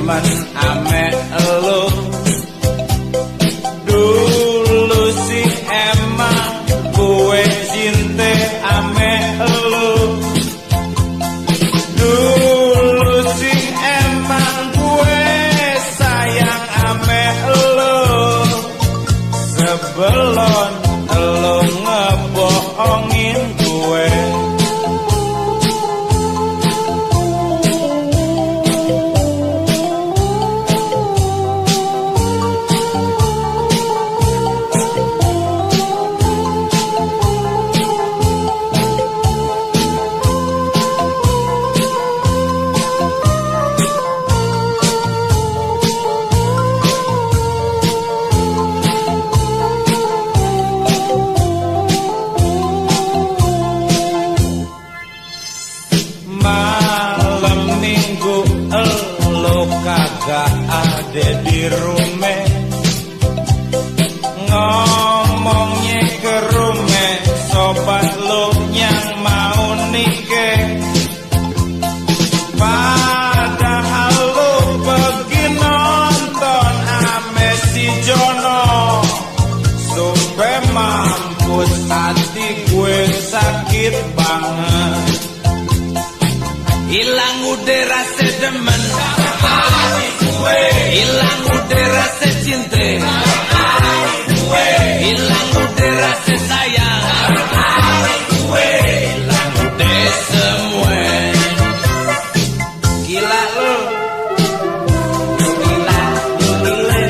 demen ame elu. Dulu sih emang gue cinta ame elu. Dulu sih emang gue sayang ame elu. Sebelum elu ngebohongin gue. Malam minggu elo kagak ada di rumah. Ngomongnya ke rumah sobat lo yang mau nikah. Padahal lo pergi nonton ame si Jono. Sampai mampus hati gue sakit banget. Hilang udah rasa demen, hilang udah rasa cinta, hilang udah rasa sayang, hilang udah semua. Gila lo, gila lo gila,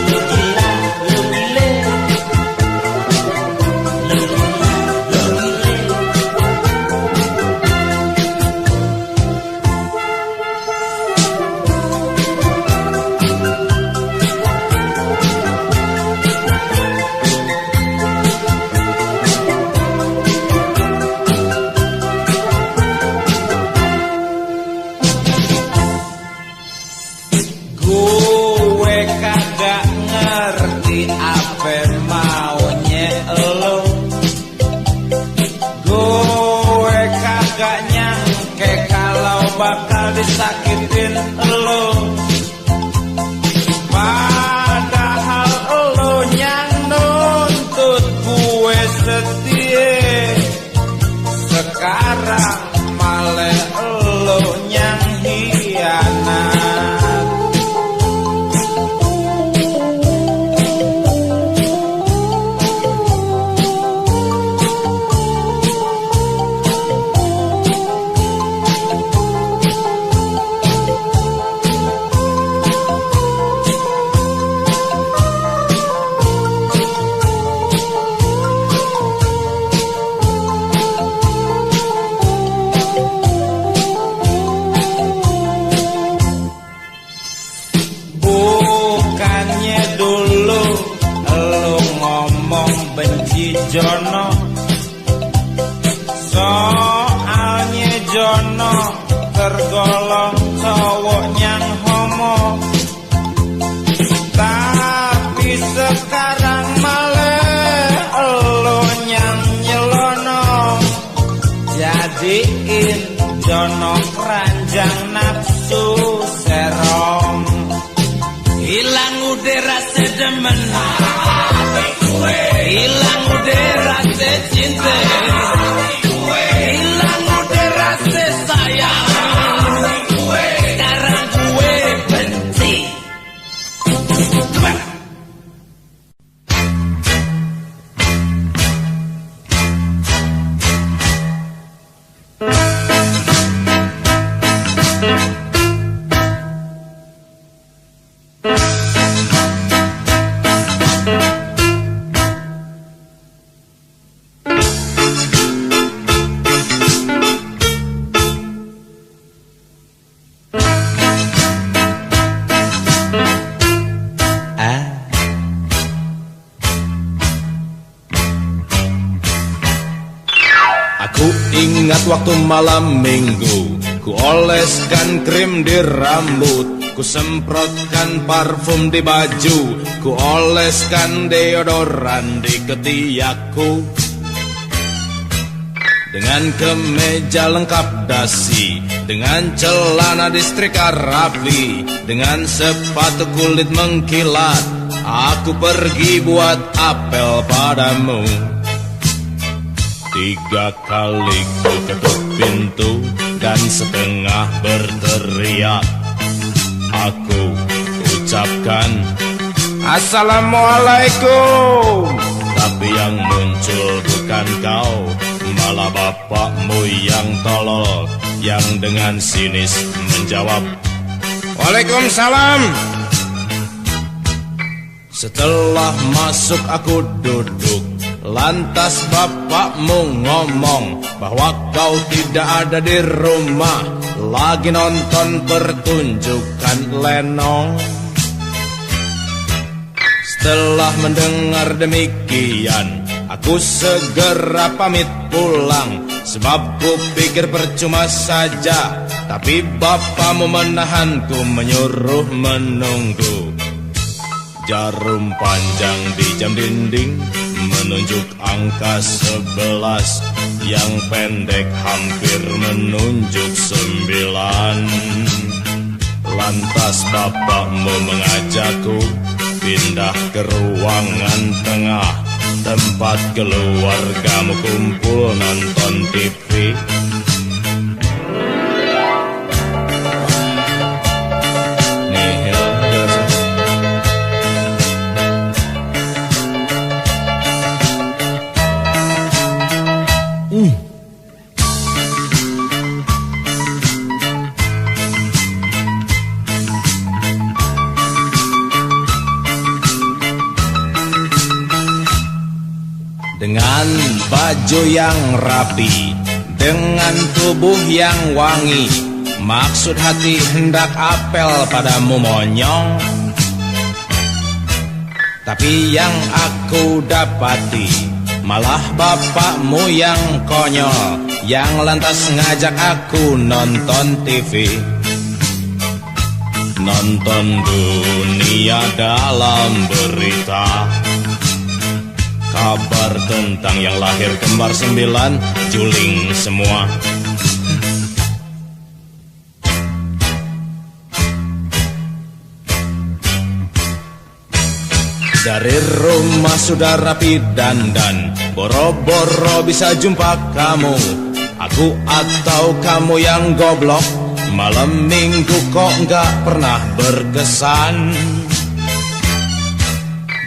lo gila lo gila, lo gila lo gila. Gue kagak ngerti apa maunya elo. Gue kagak nyangke kalau bakal disakitin elo. Padahal elo yang nuntut gue setia. Sekarang malah elo yang hianat. Bukannya dulu elu ngomong benci Jono. Soalnya Jono tergolong cowok yang homo. Tapi sekarang malah elu yang nyelono. Jadiin Jono keranjang nafsu serong. Hilang udah rasa demen, hilang udah rasa cinta, hilang udah rasa sayang. Sekarang gue benci. Ku ingat waktu malam minggu, ku oleskan krim di rambut, ku semprotkan parfum di baju, ku oleskan deodoran di ketiakku. dengan kemeja lengkap dasi, dengan celana distrika rapi, dengan sepatu kulit mengkilat, aku pergi buat apel padamu. 3 kali ku ketuk pintu dan setengah berteriak. Aku ucapkan Assalamualaikum, tapi yang muncul bukan kau, malah bapakmu yang tolol, yang dengan sinis menjawab Waalaikumsalam. Setelah masuk aku duduk, lantas bapakmu ngomong bahwa kau tidak ada di rumah, lagi nonton pertunjukan lenong. Setelah mendengar demikian, aku segera pamit pulang, sebab ku pikir percuma saja, tapi bapakmu menahanku, menyuruh menunggu. Jarum panjang di jam dinding menunjuk angka 11, yang pendek hampir menunjuk 9. Lantas bapakmu mengajakku pindah ke ruangan tengah, tempat keluargamu kumpul nonton TV. Dengan baju yang rapi, dengan tubuh yang wangi, maksud hati hendak apel padamu monyong. Tapi yang aku dapati malah bapakmu yang konyol, yang lantas ngajak aku nonton TV. Nonton dunia dalam berita, kabar tentang yang lahir kembar 9, juling semua. Dari rumah sudah rapi dandan, boro-boro bisa jumpa kamu. Aku atau kamu yang goblok, malam minggu kok nggak pernah berkesan.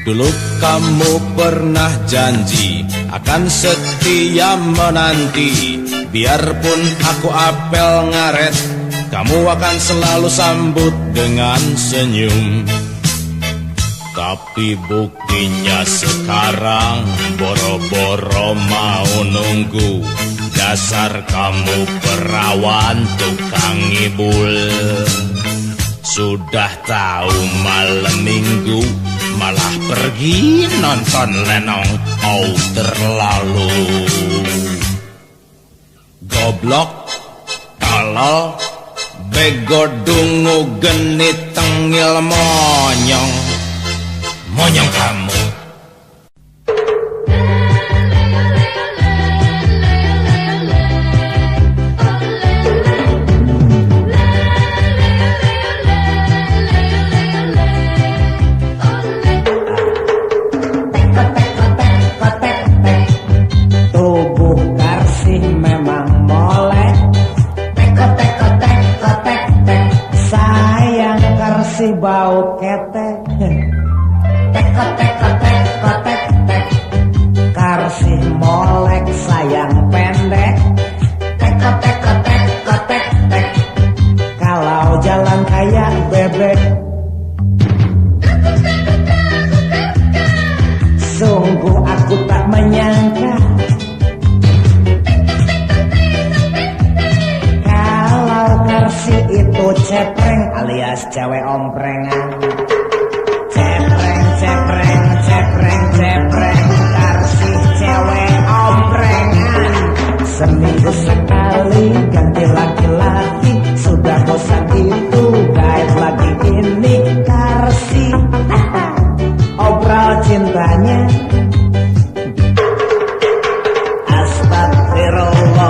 Dulu kamu pernah janji akan setia menanti, biarpun aku apel ngaret, kamu akan selalu sambut dengan senyum. Tapi buktinya sekarang boro-boro mau nunggu, dasar kamu perawan tukang ngibul. Sudah tahu malam minggu malah pergi nonton lenong, oh terlalu. Goblok, tolol, bego, dungu, genit, tengil, monyong. Monyong kamu. Bau ketek, teko teko teko tek tek, karsih molek sayang pendek, teko teko teko tek tek, kalau jalan kayak bebek. Sungguh aku tak menyangka kalau karsih itu cepreng alias cewek omprengan. Cepreng, cepreng, cepreng, cepreng, karsih cewek omprengan. Seminggu sekali ganti laki-laki, sudah bosan itu gaib lagi ini karsih. Obrol cintanya Astagfirullah.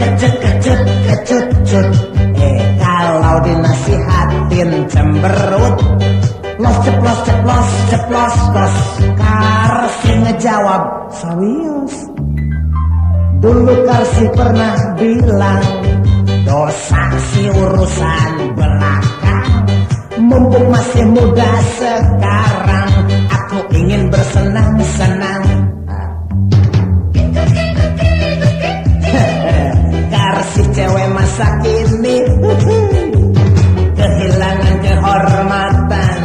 kecut. Kalau dinasihatin cemberut, ceplos, Karsi ngejawab sawius. Dulu Karsi pernah bilang, dosa si urusan belakang. Mumpung masih muda sekarang, aku ingin bersenang-senang. Karsi cewek masa kini kehilangan kehormatan,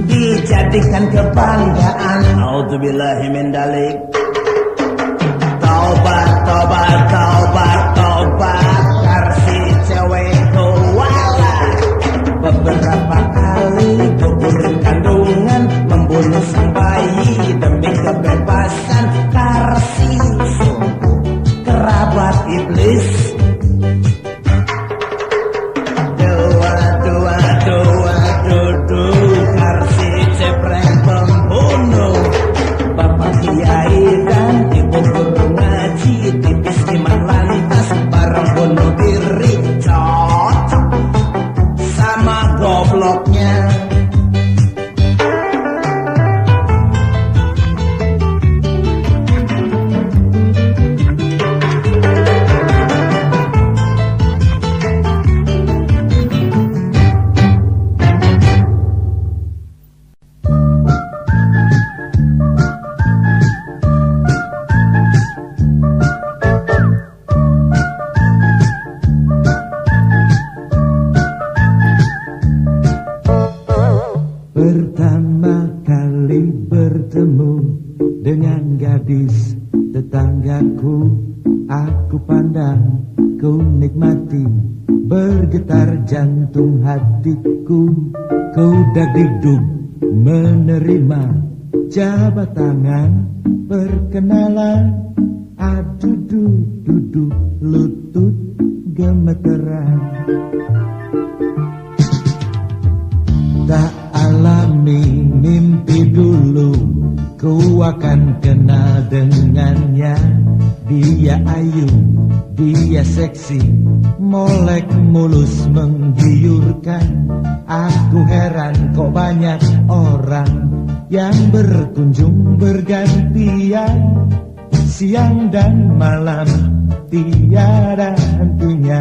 dijadikan kebanggaan. Auzubillahi min dzalik. Taubat, Karsi cewek kuala. Beberapa kali gugurin kandungan, membunuh sang bayi demi kebebasan. Karsi sungguh kerabat iblis. Karsi cepreng pembunuh. Bapak kiai dan ibu guru ngaji, tipis iman lantas bareng bunuh diri. Cocok sama gobloknya. Pertama kali bertemu dengan gadis tetanggaku, aku pandang, ku nikmati, bergetar jantung hatiku. Ku dagdikduk menerima jabat tangan perkenalan. Aduh duduk lutut gemeteran. Tak alami mimpi dulu, ku akan kenal dengannya. Dia ayu, dia seksi, molek mulus menggiurkan. Aku heran kok banyak orang yang berkunjung bergantian. Siang dan malam tiada hentinya.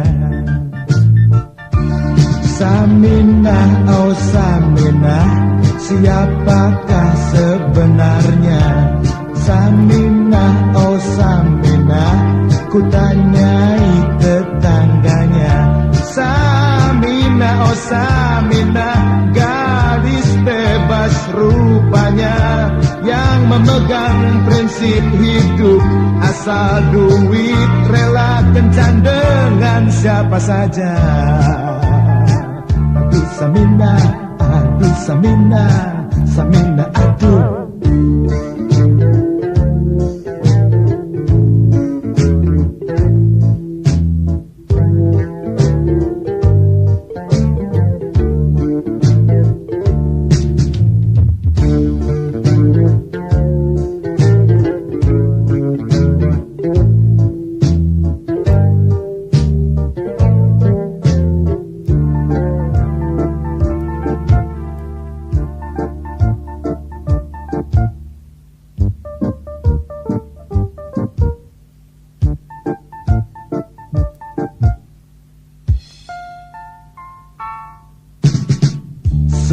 Saminah, oh Saminah, siapakah sebenarnya? Saminah, oh Saminah, ku tanyai tetangganya. Saminah, oh Saminah, gadis bebas rupanya, yang memegang prinsip hidup, asal duit rela kencan dengan siapa saja. Aduh Saminah, aduh.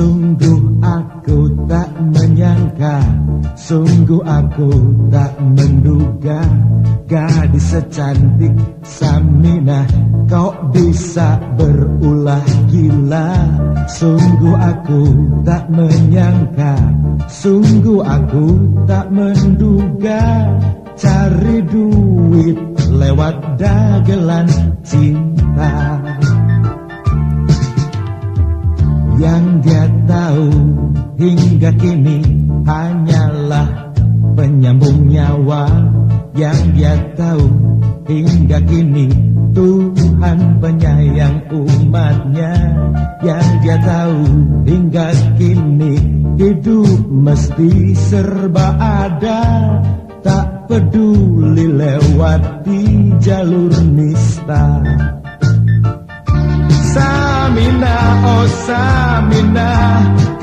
Sungguh aku tak menyangka, sungguh aku tak menduga, gadis secantik Saminah kok bisa berulah gila. Sungguh aku tak menyangka, sungguh aku tak menduga, cari duit lewat dagelan cinta. Yang dia tahu hingga kini hanyalah penyambung nyawa. Yang dia tahu hingga kini Tuhan penyayang umatnya. Yang dia tahu hingga kini hidup mesti serba ada, tak peduli lewat di jalur nista. mata. Samina, oh Samina,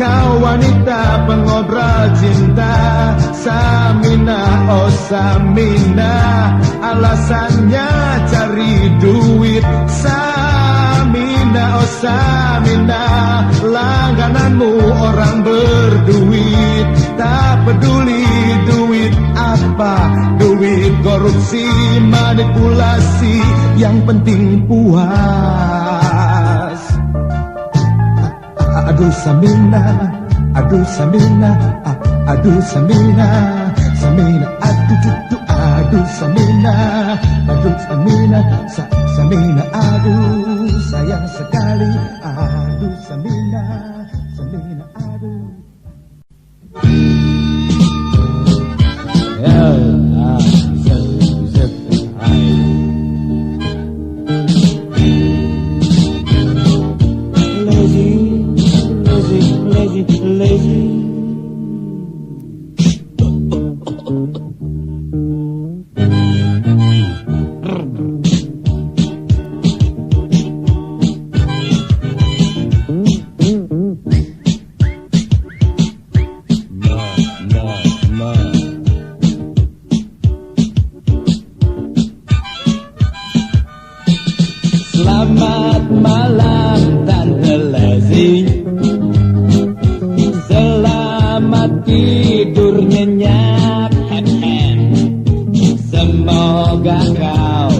kau wanita pengobrol cinta. Samina, oh Samina, alasannya cari duit. Samina, oh Samina, langgananmu orang berduit. Tak peduli duit apa, duit korupsi, manipulasi, yang penting puas. Aduh Samina, aduh Samina, aduh Samina, Samina, aduh Samina, aduh Samina, Samina, aduh sayang sekali, aduh Samina, Samina, aduh. Selamat malam Tante Lezi, selamat tidur nyenyak. Semoga kau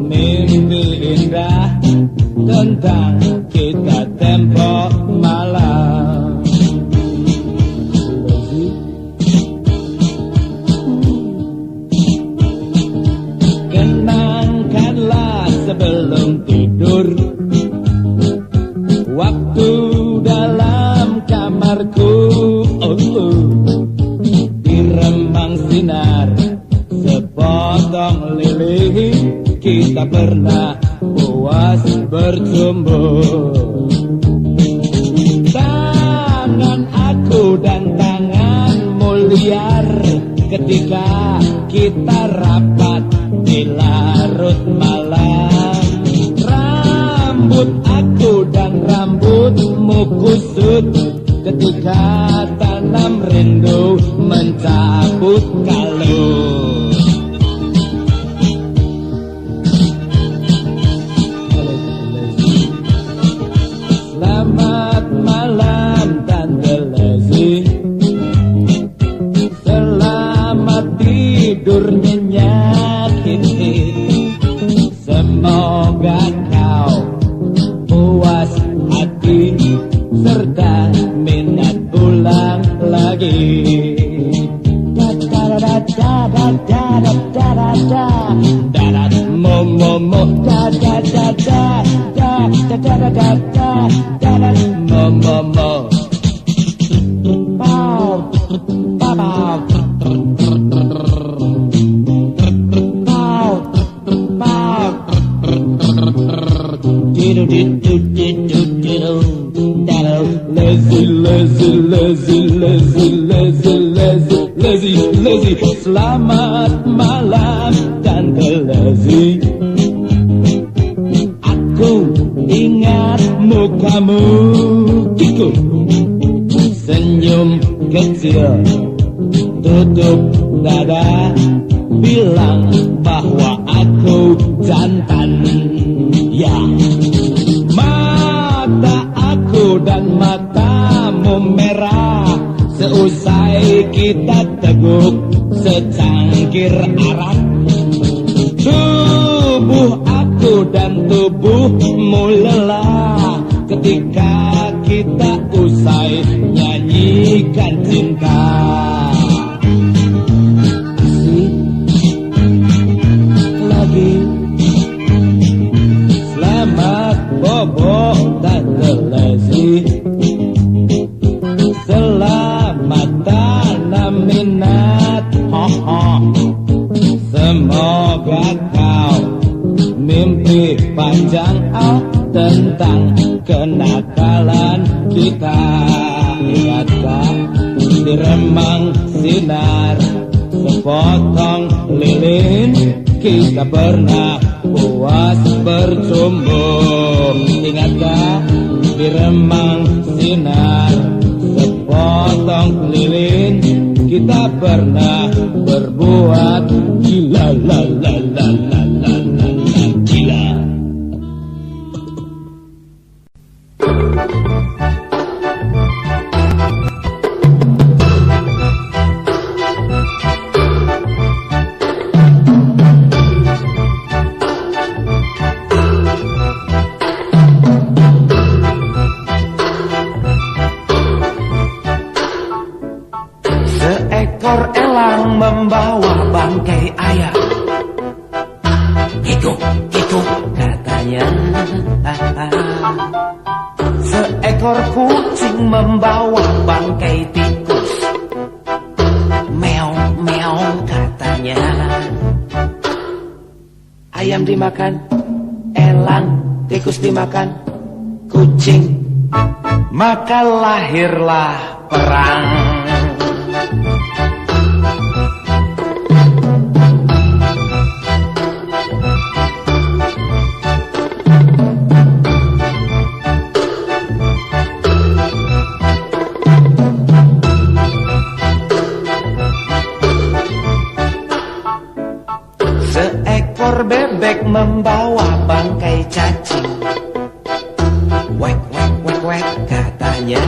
mimpi indah tentang kita tempo malam. Kenangkanlah sebelum tidur, waktu dalam kamarku, diremang sinar sepotong lilin, kita pernah puas berjumpa. Tangan aku dan tanganmu liar ketika kita rapat di larut malam. Rambut aku dan rambutmu kusut ketika tanam rindu mencabut kalut. Selamat malam Tante Lezi, selamat tidur nyenyak. Semoga kau puas hati serta minat ulang lagi. Lezi, selamat malam Tante Lezi. Aku ingat mukamu, Kiko, senyum kecil, tutup dada, bilang bahwa aku jantan. Ya, mata aku dan matamu merah seusai kita teguk secangkir arak. Tubuh aku dan tubuhmu lelah ketika kita usai nyanyikan cinta. Asik lagi. Selamat bobo Tante Lezi, selamat tanam minat. Semoga kau mimpi panjang tentang kenakalan kita. Ingatkah diremang sinar sepotong lilin, kita pernah puas bertumbuh. Ingatkah di remang sinar sepotong lilin kita pernah berbuat gila la la la la la la la gila. Seekor elang membawa bangkai ayam. Itu katanya. Seekor kucing membawa bangkai tikus. Meong meong katanya. Ayam dimakan, elang, tikus dimakan, kucing, maka lahirlah perang. Seekor bebek membawa bangkai cacing. Wek wek wek wek katanya.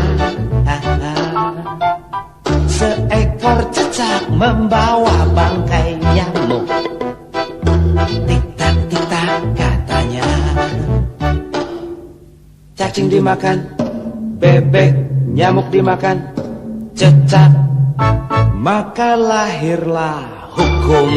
Seekor cecak membawa bangkai nyamuk. Tik tak katanya. Cacing dimakan, bebek, nyamuk dimakan, cecak, maka lahirlah hukum.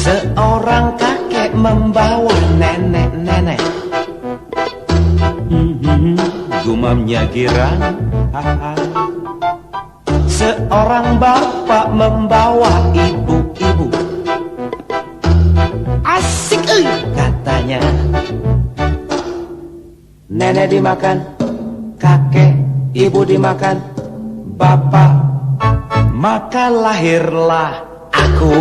Seorang kakek membawa nenek-nenek. Gumamnya girang. Seorang bapak membawa ibu-ibu. Asik katanya. Nenek dimakan, kakek, ibu dimakan, bapak, maka lahirlah aku.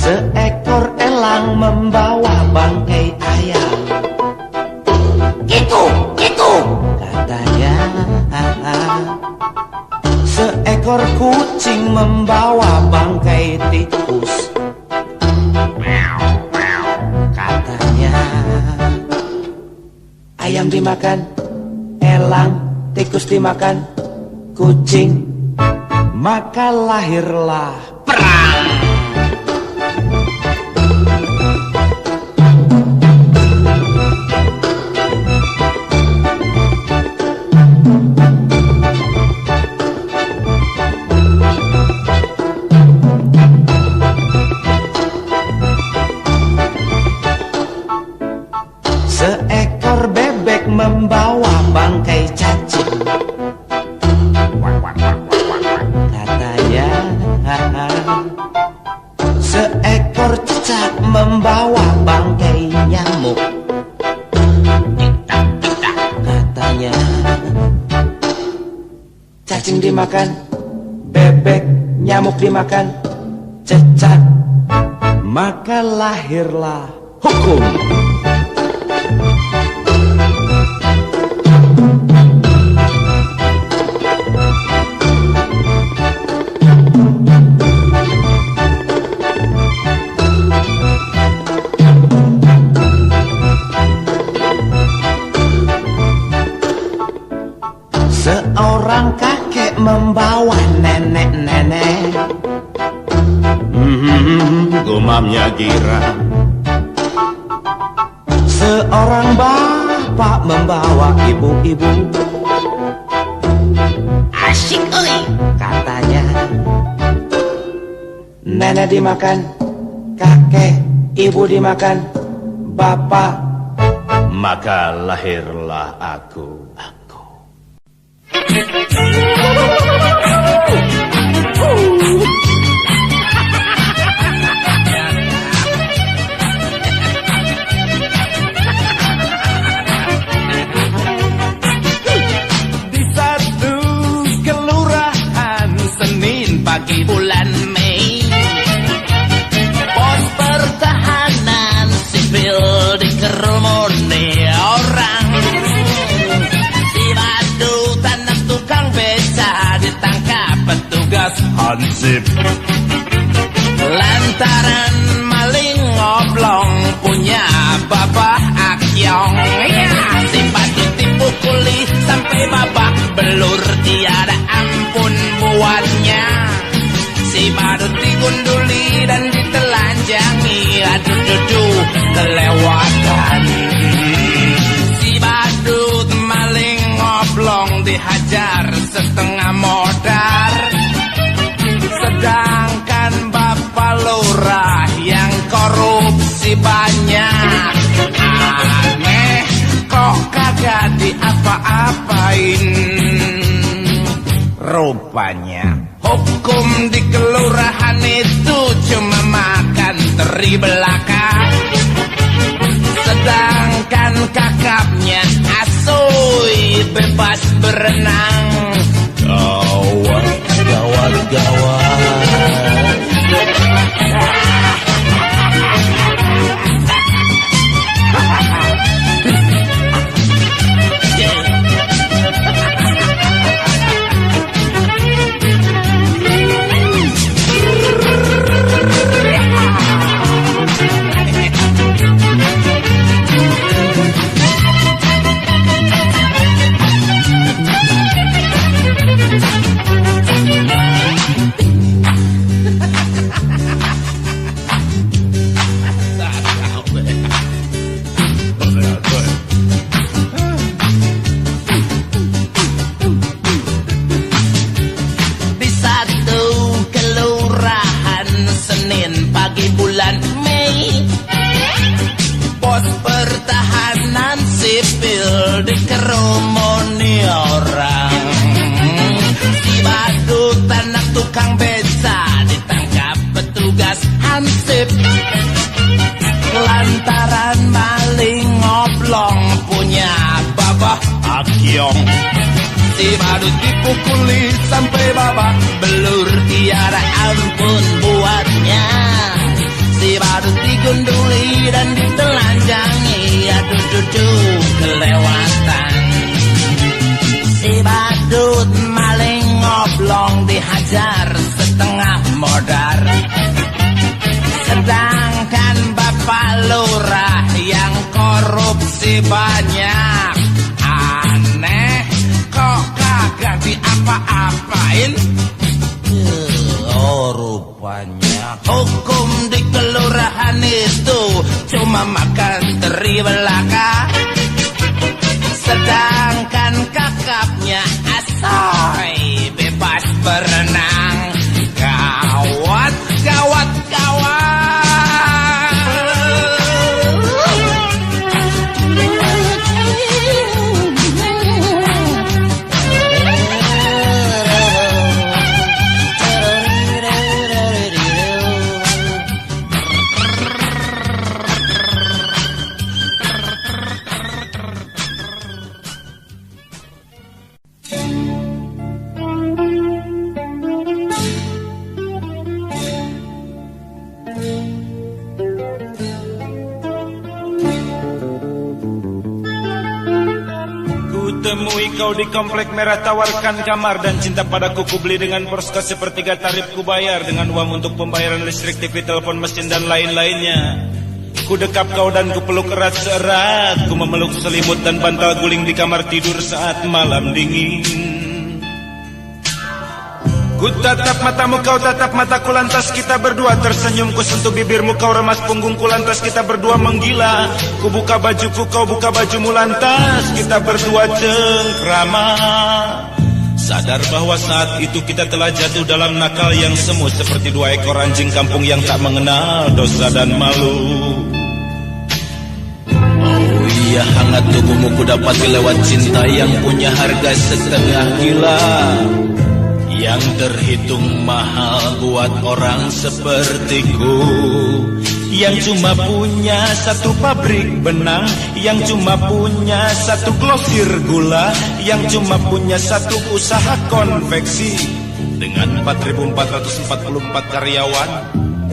Seekor elang membawa bangkai ayam. Itu katanya. Seekor kucing membawa bangkai tikus. Katanya. Ayam dimakan, elang, tikus dimakan, kucing, maka lahirlah perang. Seekor bebek membawa bangkai cacing. Katanya. Seekor cecak membawa bangkai nyamuk. Katanya. Cacing dimakan, bebek, nyamuk dimakan, cecak, maka lahirlah hukum. Seorang kakek membawa nenek-nenek. Gumamnya girang. Seorang bapak bapak membawa ibu-ibu. Asyik oi. Katanya nenek dimakan, kakek, ibu dimakan, bapak. Maka lahirlah aku. Di satu kelurahan Senin pagi Bulan Mei, pos pertahanan sipil dikerumuni orang. Si badut anak tukang beca ditangkap petugas hansip. lantaran maling ngoblong punya babah akyong. Ya, si badut dipukuli sampai babak belur, tiada ampun buatnya. Si badut digunduli dan ditelanjangi, aduh kelewatan. Si badut maling ngoblong dihajar setengah modar, sedangkan bapak lurah yang korupsi banyak. Aneh, kok kagak diapa-apain. Rupanya hukum di kelurahan itu cuma makan teri belaka, sedangkan kakapnya asoy bebas berenang. Gawat, gawat, gawat. Di satu kelurahan Senin pagi bulan Mei, pos pertahanan sipil dikerumuni orang. Si badut anak tukang beca ditangkap petugas hansip lantaran maling ngoblong punya babah Akyong. Si badut dipukuli sampai babak belur, tiada ampun buatnya. Si badut digunduli dan ditelanjangi, aduh kelewatan. Si badut maling ngoblong dihajar setengah modar, sedangkan bapak lurah yang korupsi banyak. Aneh, kok kagak diapa-apain. Oh, rupanya hukum di kelurahan itu cuma makan teri belaka, sedangkan kakapnya asoy bebas berenang. Gawat, gawat, gawat. Temui kau di komplek merah, tawarkan kamar dan cinta padaku, ku beli dengan porskas sepertiga tarif, ku bayar dengan uang untuk pembayaran listrik, TV, telepon, mesin dan lain-lainnya. Ku dekap kau dan ku peluk erat-erat, ku memeluk selimut dan bantal guling di kamar tidur saat malam dingin. Ku tatap matamu, kau tatap mataku, lantas kita berdua tersenyum. Ku sentuh bibirmu, kau remas punggungku, lantas kita berdua menggila. Ku buka bajuku, kau buka bajumu, lantas kita berdua cengkrama. Sadar bahwa saat itu kita telah jatuh dalam nakal yang semu, seperti dua ekor anjing kampung yang tak mengenal dosa dan malu. Oh iya, hangat tubuhmu ku dapati lewat cinta yang punya harga setengah gila, yang terhitung mahal buat orang sepertiku, yang cuma punya satu pabrik benang, yang cuma punya satu glosir gula, yang cuma punya satu usaha konveksi, dengan 4.444 karyawan,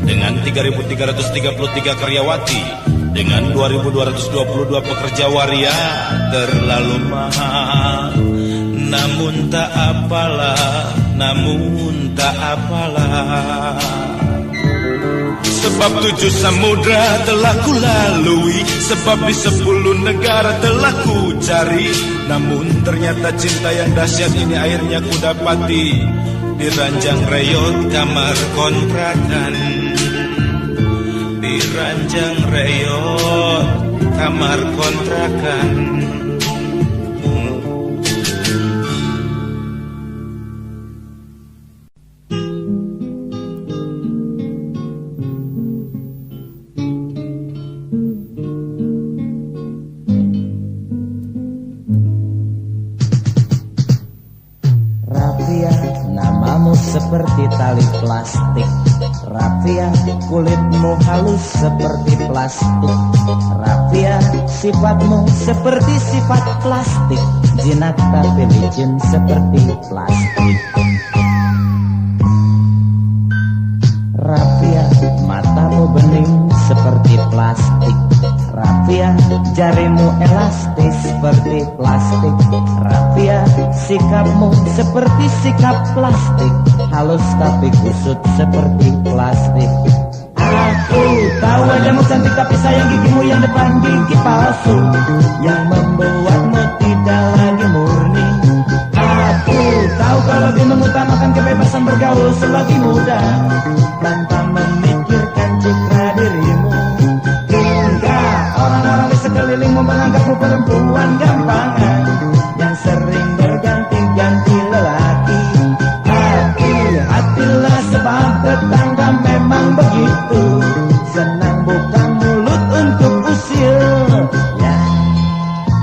dengan 3.333 karyawati, dengan 2.222 pekerja waria. Terlalu mahal, namun tak apalah, namun tak apalah. Sebab 7 samudra telah ku lalui, sebab di 10 negara telah ku cari, namun ternyata cinta yang dahsyat ini akhirnya ku dapati di ranjang reyot kamar kontrakan. Di ranjang reyot kamar kontrakan. Seperti tali plastik, Rafia, kulitmu halus seperti plastik, Rafia, sifatmu seperti sifat plastik, jinak tapi licin seperti plastik. Rafia, matamu bening seperti plastik, Rafia, jarimu elastis seperti plastik, Rafia, sikapmu seperti sikap plastik, halus tapi kusut seperti plastik. Aku tahu wajahmu cantik tapi sayang gigimu yang depan gigi palsu, yang membuatmu tidak lagi murni. Aku tahu kau lebih mengutamakan kebebasan bergaul selagi muda, tanpa memikirkan citra dirimu, hingga orang-orang di sekelilingmu menganggapmu perempuan gampangan yang sering berganti-ganti lelaki. Hati-hatilah sebab tetangga memang begitu, senang buka mulut untuk usil ya.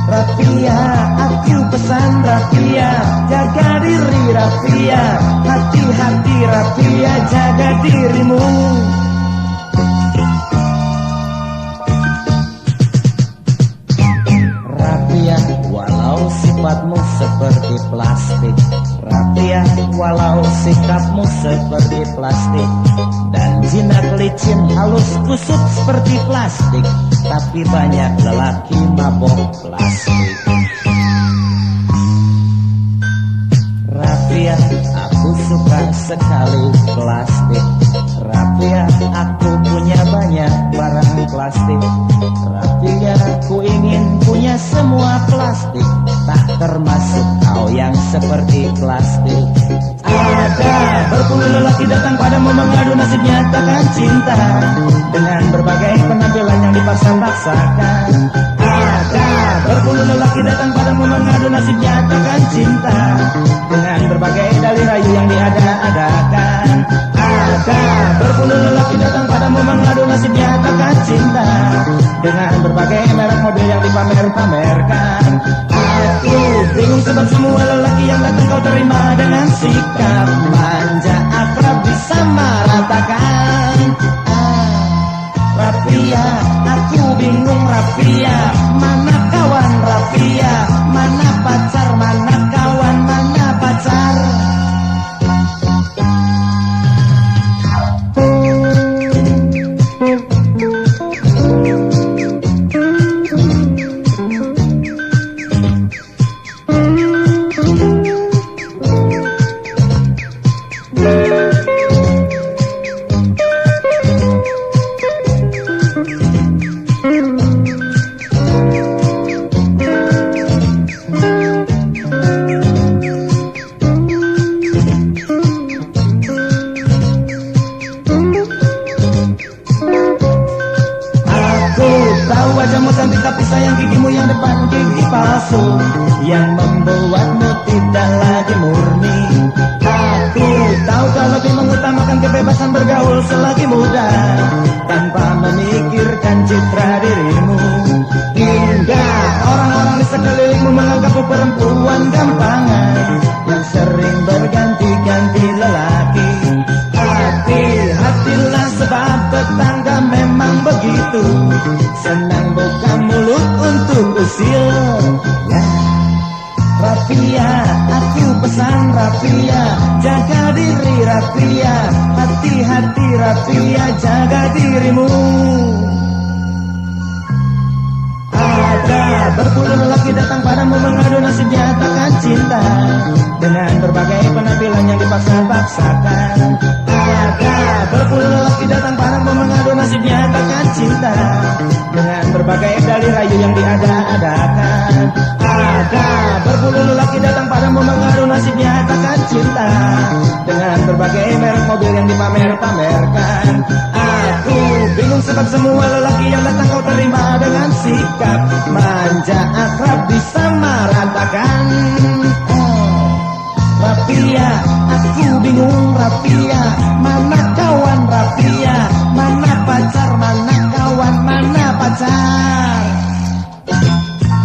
Rafia, aku pesan Rafia, jaga diri Rafia, hati-hati Rafia, jaga dirimu. Rafia, walau sifatmu seperti plastik, Rafia, walau sikapmu seperti plastik, dan jinak licin halus kusut seperti plastik, tapi banyak lelaki mabok plastik. Rafia, aku suka sekali plastik, Rafia, aku punya banyak barang plastik, Rafia, ku ingin punya semua plastik, tak termasuk kau yang seperti plastik. Ada berpuluh lelaki datang padamu mengadu nasibnya takkan cinta, dengan berbagai penampilan yang dipaksa-paksakan. Ada berpuluh lelaki datang padamu mengadu nasibnya takkan cinta, dengan berbagai dalih rayu yang diada-adakan. Ada berpuluh lelaki datang padamu mengadu nasibnya takkan cinta, dengan berbagai merek mobil yang dipamer-pamerkan. Aku bingung sebab semua lelaki yang datang kau terima dengan sikap manja, akrab disamaratakan. Rafia, aku bingung Rafia, mana kawan Rafia, mana pacar, mana kawan, mana pacar. membuatmu tidak lagi murni. Aku tahu kau lebih mengutamakan kebebasan bergaul selagi muda, tanpa memikirkan citra dirimu. Hingga orang-orang di sekelilingmu menganggapmu perempuan gampangan yang sering berganti-ganti lelaki. Hati-hatilah sebab tetangga memang begitu, senang buka mulut untuk usil. Ya, Rafia, aku pesan Rafia, jaga diri Rafia, hati-hati Rafia, jaga dirimu. Ada berpuluh lelaki datang padamu mengadu nasibnya takkan cinta, dengan berbagai penampilan yang dipaksa-paksakan. Ada berpuluh lelaki datang padamu mengadu nasibnya takkan cinta, dengan berbagai dalih rayu yang diada-adakan. Ada berpuluh lelaki datang padamu mengadu nasibnya takkan cinta, dengan berbagai merek mobil yang dipamer-pamerkan. Aku bingung sebab semua lelaki yang datang kau terima dengan sikap manja akrab disamaratakan. Rafia, aku bingung Rafia, mana kawan Rafia, mana pacar, mana kawan, mana pacar.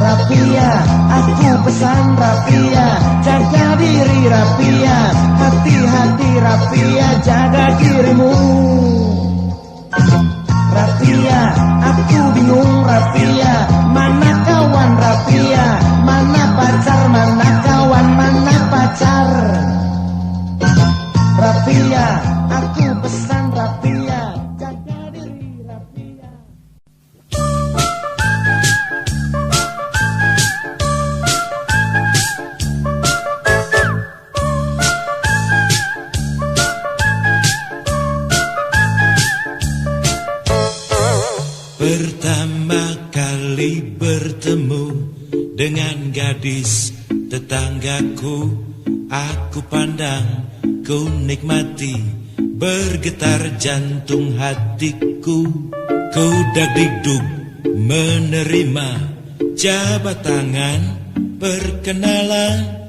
Rafia, aku pesan Rafia, jaga diri Rafia, hati-hati Rafia, jaga dirimu. Rafia, aku bingung Rafia, mana kawan Rafia, mana pacar, mana kawan, mana pacar. Rafia, aku pesan Rafia, jaga diri Rafia. Pertama kali bertemu dengan gadis tetanggaku, aku pandang, ku nikmati, bergetar jantung hatiku. Ku dagdikduk menerima jabat tangan perkenalan,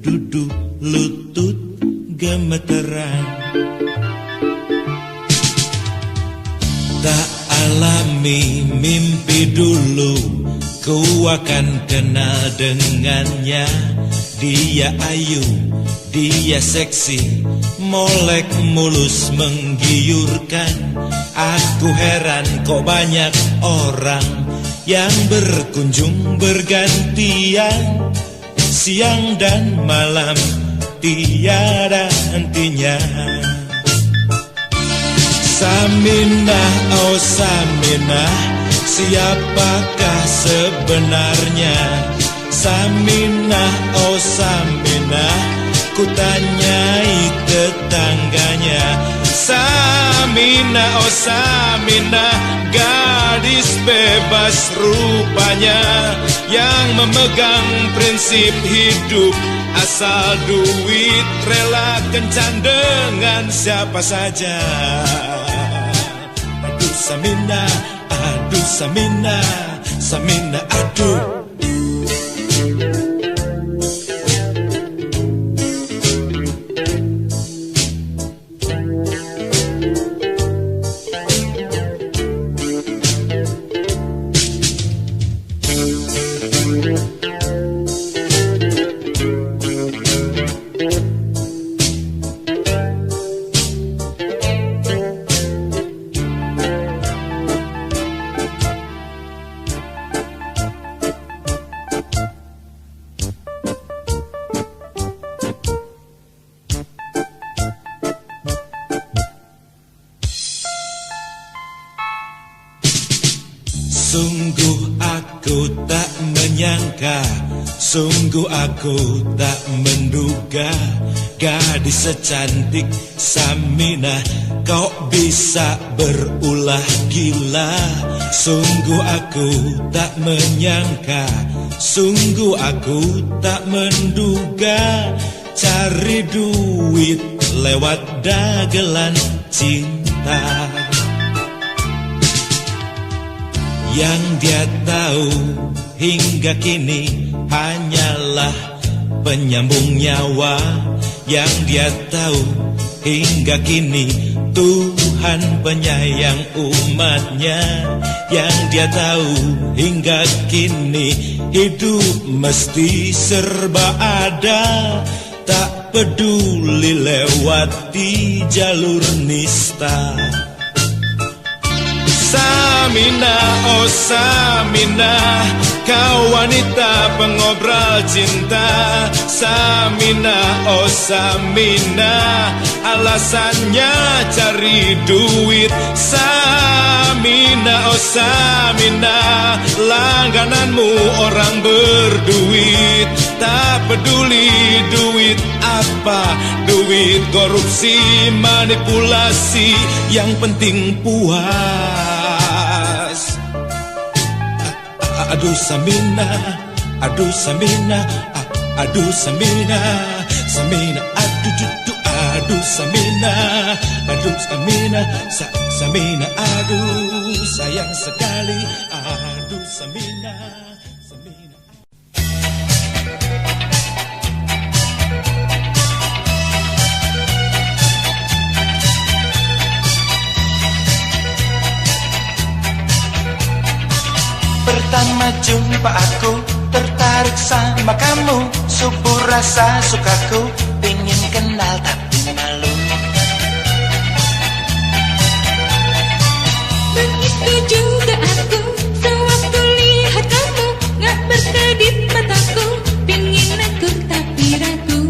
duduk lutut gemeteran. Tak alami mimpi dulu, ku akan kenal dengannya. Dia ayu, dia seksi, molek mulus menggiurkan. Aku heran kok banyak orang yang berkunjung bergantian, siang dan malam tiada hentinya. Saminah, oh Saminah, siapakah sebenarnya? Saminah, oh Saminah, ku tanyai tetangganya. Saminah, oh Saminah, gadis bebas rupanya, yang memegang prinsip hidup, asal duit rela kencan dengan siapa saja. Aduh Saminah, aduh Saminah, Saminah aduh. Sungguh aku tak menyangka, sungguh aku tak menduga, gadis secantik Saminah kau bisa berulah gila. Sungguh aku tak menyangka, sungguh aku tak menduga, cari duit lewat dagelan cinta. Yang dia tahu hingga kini hanyalah penyambung nyawa. Yang dia tahu hingga kini Tuhan penyayang umatnya. Yang dia tahu hingga kini hidup mesti serba ada, tak peduli lewati jalur nista. Samina, oh Samina, kau wanita pengobrol cinta. Samina, oh Samina, alasannya cari duit. Samina, oh Samina, langgananmu orang berduit. Tak peduli duit apa, duit korupsi, manipulasi, yang penting puas. Aduh Samina, aduh Samina, aduh Samina, Samina, aduh Samina, aduh Samina, Samina, aduh sayang sekali, aduh Samina, Samina. Pertama jumpa aku, tertarik sama kamu, subur rasa sukaku, pengen kenal tapi malu. Begitu juga aku, sewaktu lihat kamu, gak berkedip mataku, pengen negur tapi ragu.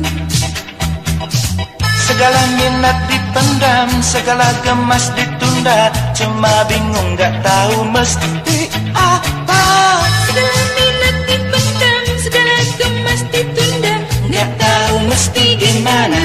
Segala minat dipendam, segala gemas ditunda, cuma bingung gak tahu mesti apa. Segala minat dipendam, segala gemas ditunda, Gak tahu mesti gimana.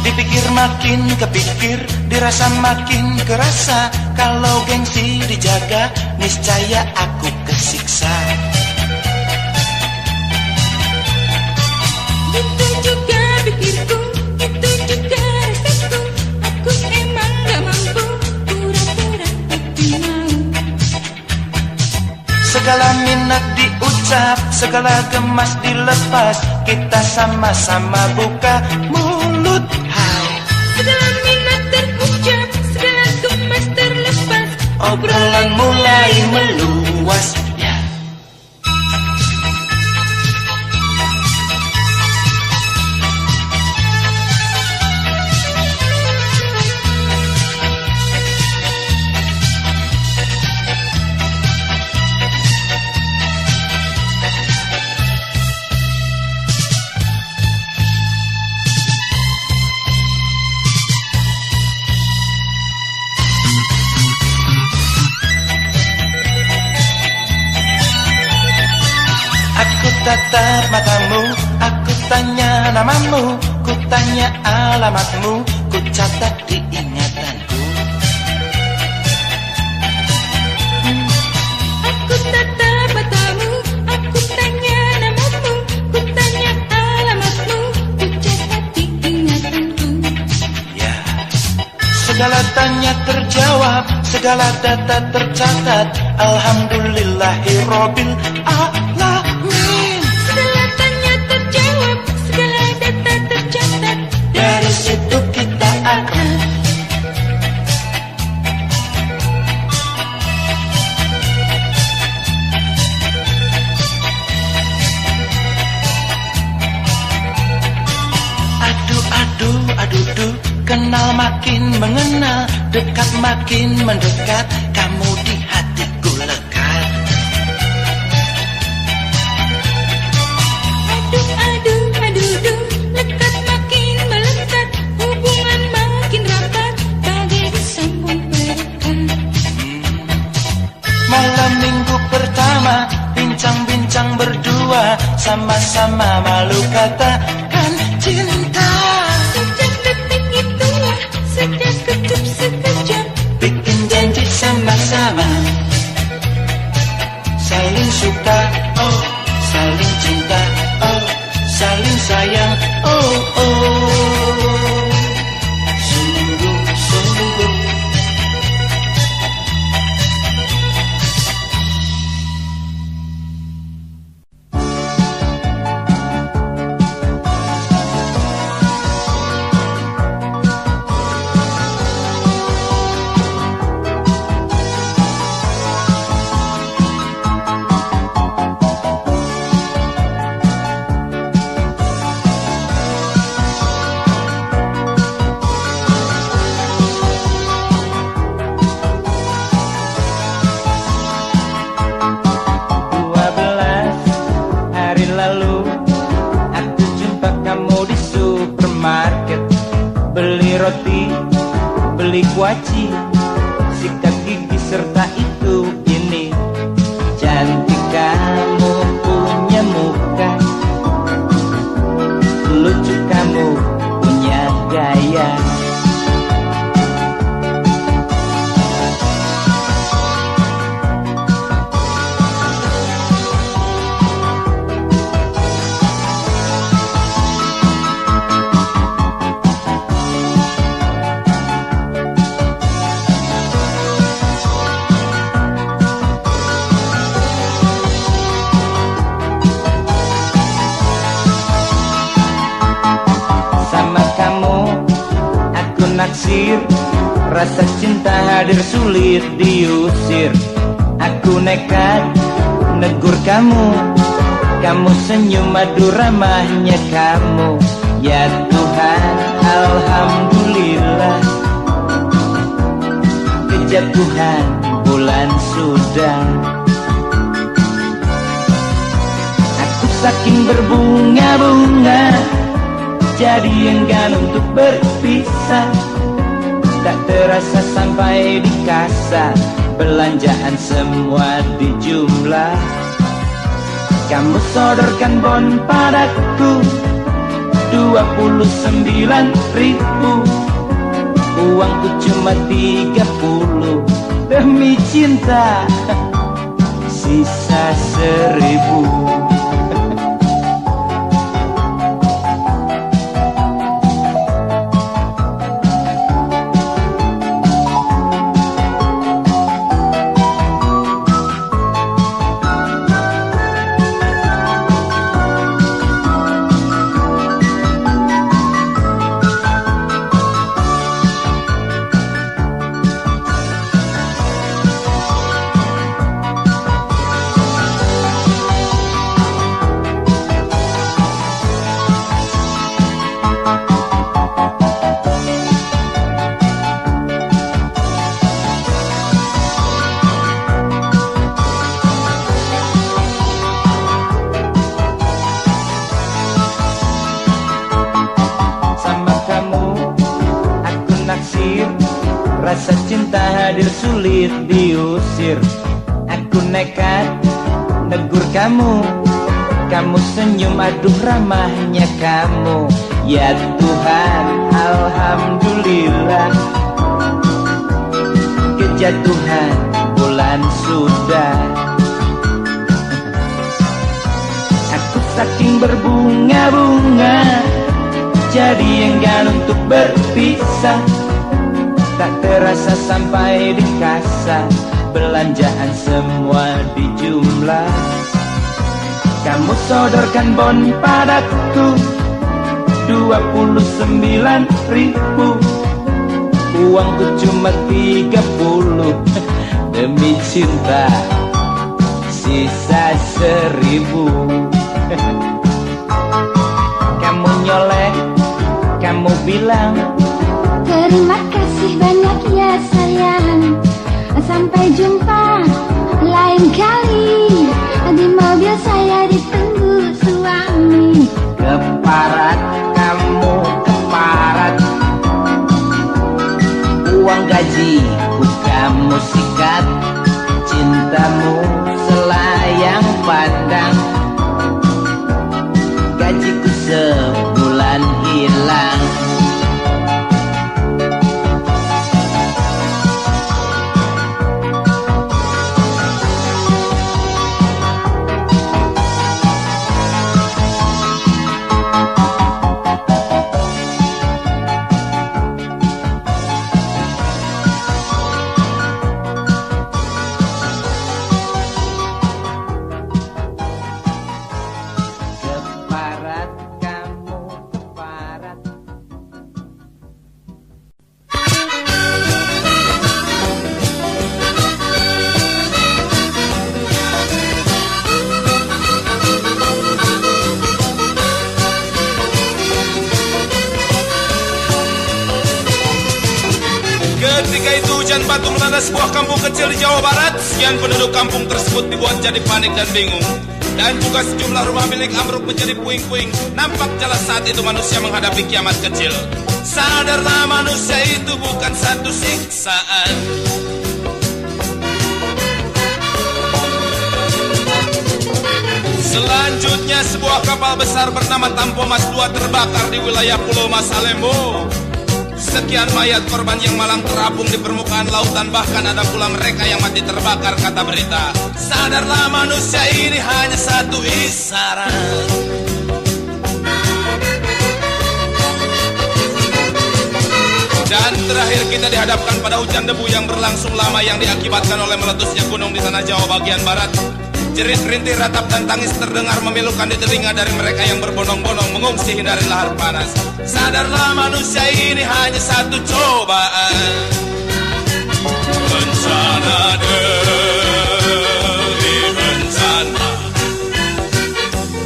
Dipikir makin kepikir, dirasa makin kerasa. Kalau gengsi dijaga, niscaya aku kesiksa. itu juga pikirku, itu juga rasaku. Aku emang gak mampu, pura-pura tapi mau. Segala minat diucap, segala gemas dilepas, kita sama-sama buka mulut. Hai, Segala minat terucap, segala gemas terlepas, obrolan mulai meluas. Ya. Aku tatap matamu, aku tanya namamu, ku tanya alamatmu, ku catat di ingatanku. aku tatap matamu, aku tanya namamu, ku tanya alamatmu, ku catat di ingatanku. Ya, segala tanya terjawab, segala data tercatat. Alhamdulillahirobbil alamin. Segala tanya terjawab, segala data tercatat. Dari situ kita akan adu, kenal makin mengenal, dekat makin mendekat, kamu di hatiku lekat. Adu, lekat makin melekat, hubungan makin rapat, bagai disambung perekat. Malam minggu pertama, bincang-bincang berdua, sama-sama malu katakan cinta. Sejak detik itulah, sejak kecup sekejap, Bikin janji sama-sama roti, beli kuaci, sikat gigi serta itu ini. Cantik kamu punya muka, lucu kamu punya gaya. Naksir, rasa cinta hadir sulit diusir. Aku nekat negur kamu, kamu senyum madu ramahnya kamu. Ya Tuhan, alhamdulillah, kejatuhan bulan sudah. Aku saking berbunga-bunga, jadi enggan untuk berpisah. Tak terasa sampai di kasa, belanjaan semua dijumlah. Kamu sodorkan bon padaku 29.000, uangku cuma 30. Demi cinta sisa 1.000. Rasa cinta hadir sulit diusir. Aku nekat negur kamu, kamu senyum aduh ramahnya kamu. Ya Tuhan, alhamdulillah, kejatuhan bulan sudah. Aku saking berbunga-bunga, jadi enggan untuk berpisah. Tak terasa sampai di kasa, belanjaan semua dijumlah. Kamu sodorkan bon padaku 29.000, uangku cuma 30. Demi cinta sisa 1.000. Kamu nyolek, kamu bilang terima kasih banyak ya sayang. Sampai jumpa lain kali. Di mobil saya ditunggu suami. Keparat, kamu keparat, uang gajiku kamu sikat. Cintamu selayang pandang, gajiku sebulan hilang. Ketika itu hujan batu melanda sebuah kampung kecil di Jawa Barat. Sekian penduduk kampung tersebut dibuat jadi panik dan bingung. Dan juga sejumlah rumah milik amruk menjadi puing-puing. Nampak jelas saat itu manusia menghadapi kiamat kecil. Sadarlah manusia itu bukan satu siksaan. Selanjutnya sebuah kapal besar bernama Tampomas II terbakar di wilayah Pulau Masalembo. Sekian mayat korban yang malang terapung di permukaan lautan, bahkan ada pula mereka yang mati terbakar, kata berita. Sadarlah manusia ini hanya satu isyarat. Dan terakhir kita dihadapkan pada hujan debu yang berlangsung lama yang diakibatkan oleh meletusnya gunung di tanah Jawa bagian barat. Jerit rintih ratap dan tangis terdengar memilukan di telinga dari mereka yang berbondong-bondong mengungsi hindari lahar panas. Sadarlah manusia ini hanya satu cobaan. Bencana demi bencana,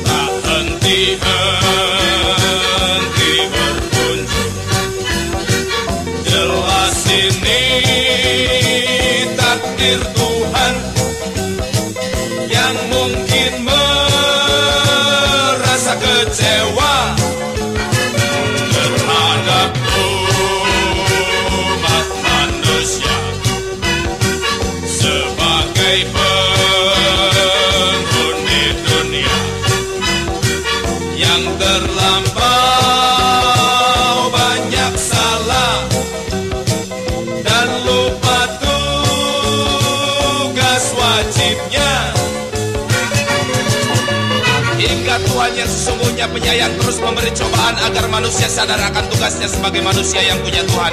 tak henti-henti berkunjung. Jelas ini takdir Tuhan yang mungkin merasa kecewa terhadap umat manusia sebagai penghuni dunia yang terlampau banyak salah dan lupa tugas wajibnya. Hingga Tuhan yang sesungguhnya penyayang terus memberi cobaan agar manusia sadar akan tugasnya sebagai manusia yang punya Tuhan.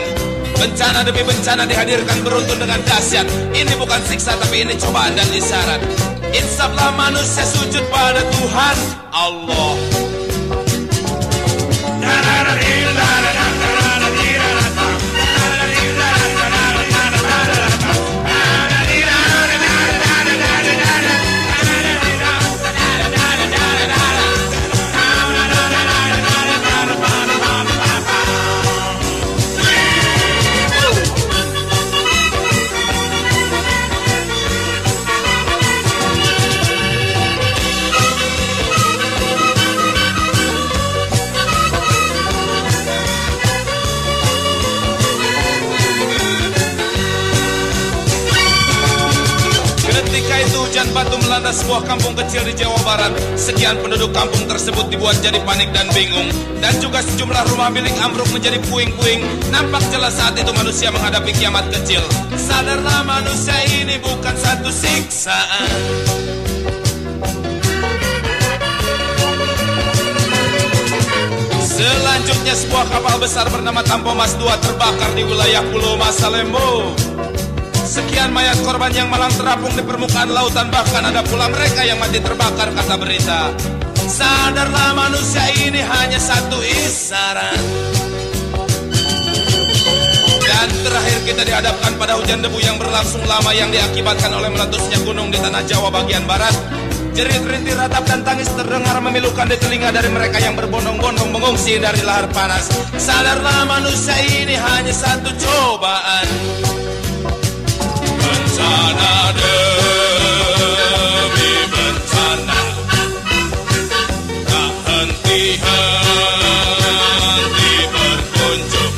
Bencana demi bencana dihadirkan beruntun dengan dahsyat. Ini bukan siksa tapi ini cobaan dan isyarat. Insaflah manusia sujud pada Tuhan Allah. Ketika itu hujan batu melanda sebuah kampung kecil di Jawa Barat. Sekian penduduk kampung tersebut dibuat jadi panik dan bingung. Dan juga sejumlah rumah milik ambruk menjadi puing-puing. Nampak jelas saat itu manusia menghadapi kiamat kecil. Sadarlah manusia ini bukan satu siksaan. Selanjutnya sebuah kapal besar bernama Tampomas II terbakar di wilayah Pulau Masalembo. Sekian mayat korban yang malang terapung di permukaan lautan, bahkan ada pula mereka yang mati terbakar, kata berita. Sadarlah manusia ini hanya satu isyarat. Dan terakhir kita dihadapkan pada hujan debu yang berlangsung lama yang diakibatkan oleh meletusnya gunung di tanah Jawa bagian barat. Jerit rintih ratap dan tangis terdengar memilukan di telinga dari mereka yang berbondong-bondong mengungsi dari lahar panas. Sadarlah manusia ini hanya satu cobaan. Bencana demi bencana, tak henti-henti berkunjung.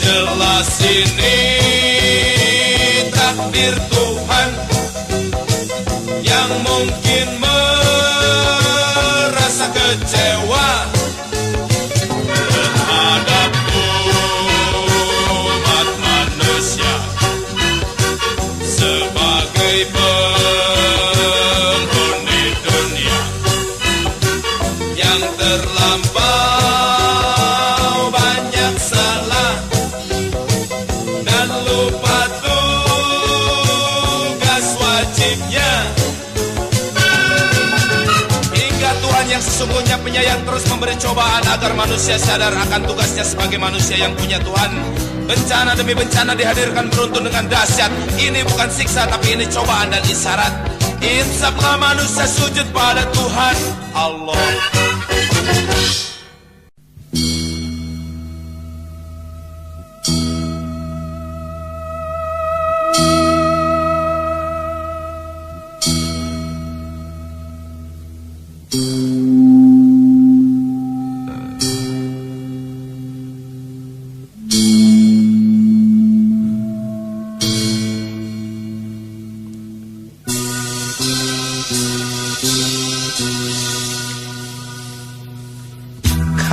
Jelas ini takdir Tuhan yang mungkin merasa kecewa terhadap umat manusia sebagai penghuni dunia yang terlampau banyak salah dan lupa tugas wajibnya. Hingga Tuhan yang sesungguhnya penyayang terus memberi cobaan agar manusia sadar akan tugasnya sebagai manusia yang punya Tuhan. Bencana demi bencana dihadirkan beruntun dengan dahsyat. Ini bukan siksa tapi ini cobaan dan isyarat. Insaflah manusia sujud pada Tuhan Allah.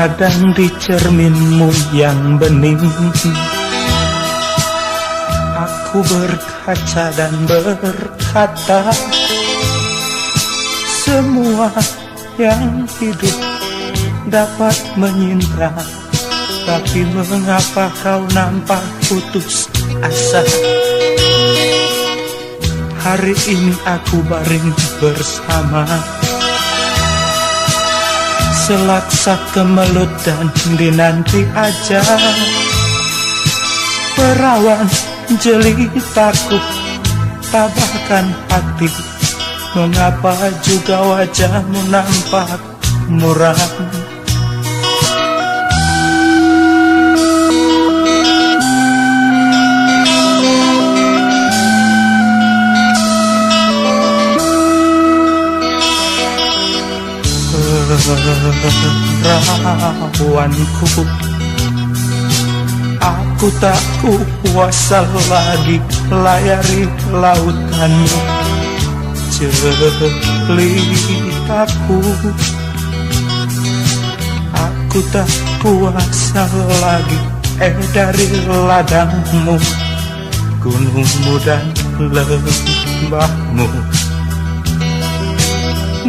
Terkadang di cerminmu yang bening aku berkaca dan berkata, semua yang hidup dapat menyinta, tapi mengapa kau nampak putus asa? Hari ini aku baring bersama selaksa kemelut dan dinanti aja. Perawan jelitaku tabahkan hati, mengapa juga wajahmu nampak muram? Perawanku, aku tak kuasa lagi layari lautanmu. Jelitaku, aku tak kuasa lagi dari ladangmu, gunungmu dan lembahmu.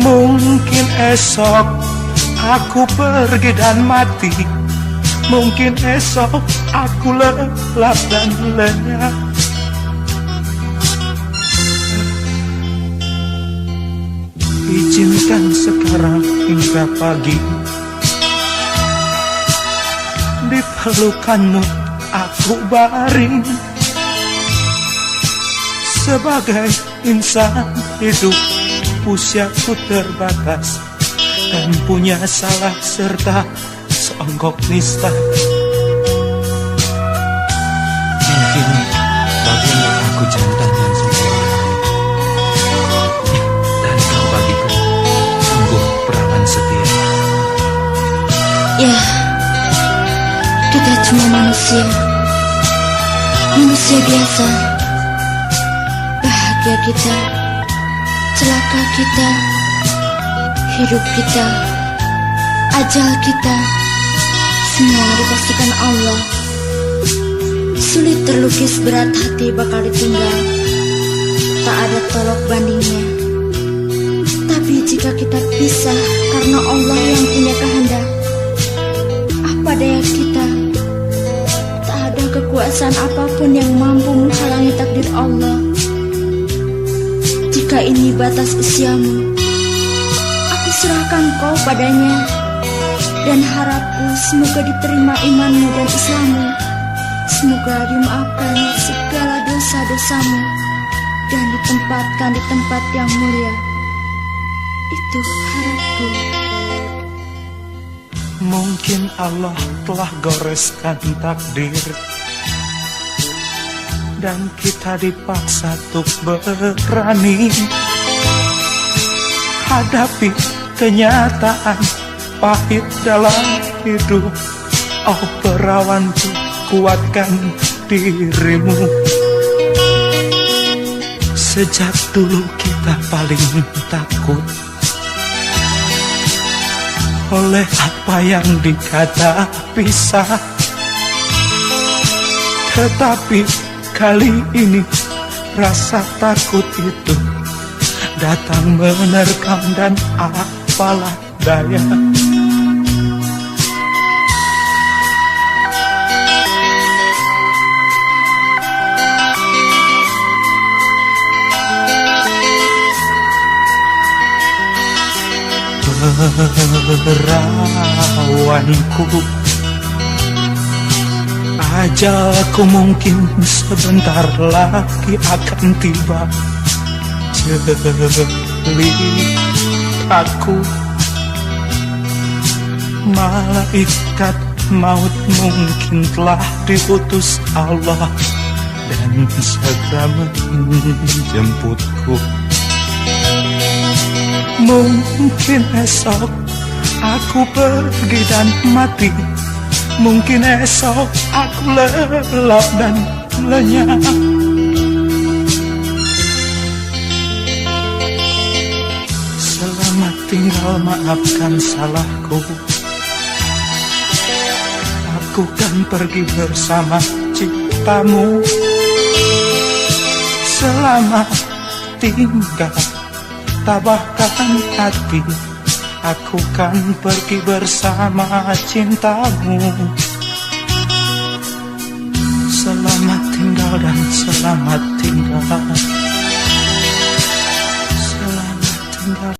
Mungkin esok aku pergi dan mati, mungkin esok aku lelap dan lenyap. Izinkan sekarang hingga pagi, di pelukanmu aku baring. Sebagai insan hidup, usiaku terbatas dan punya salah serta seonggok nista. Mungkin bagimu aku jantan yang sempurna, dan kau bagiku sungguh perawan setia. Ya, kita cuma manusia biasa. Bahagia kita, celaka kita, hidup kita, ajal kita, semua dipastikan Allah. Sulit terlukis, berat hati bakal ditinggal, tak ada tolok bandingnya. Tapi jika kita pisah karena Allah yang punya kehendak, apa daya kita? Tak ada kekuasaan apapun yang mampu menghalangi takdir Allah. Jika ini batas usiamu, aku serahkan kau padanya, dan harapku semoga diterima imanmu dan Islammu. Semoga dimaafkan segala dosa-dosamu dan ditempatkan di tempat yang mulia. Itu harapku. Mungkin Allah telah goreskan takdir, dan kita dipaksa untuk berani hadapi kenyataan pahit dalam hidup. Oh perawanku, kuatkan dirimu. Sejak dulu kita paling takut oleh apa yang dikata pisah. Tetapi kali ini rasa takut itu datang menerkam, dan apalah daya. Perawanku, ajalku mungkin sebentar lagi akan tiba. Jelitaku, malaikat maut mungkin telah diutus Allah dan segera menjemputku. Mungkin esok aku pergi dan mati, mungkin esok aku lelap dan lenyap. Selamat tinggal, maafkan salahku. Aku kan pergi bersama cintamu. Selamat tinggal, tabahkan hati. Aku kan pergi bersama cintamu. Selamat tinggal dan selamat tinggal. Selamat tinggal.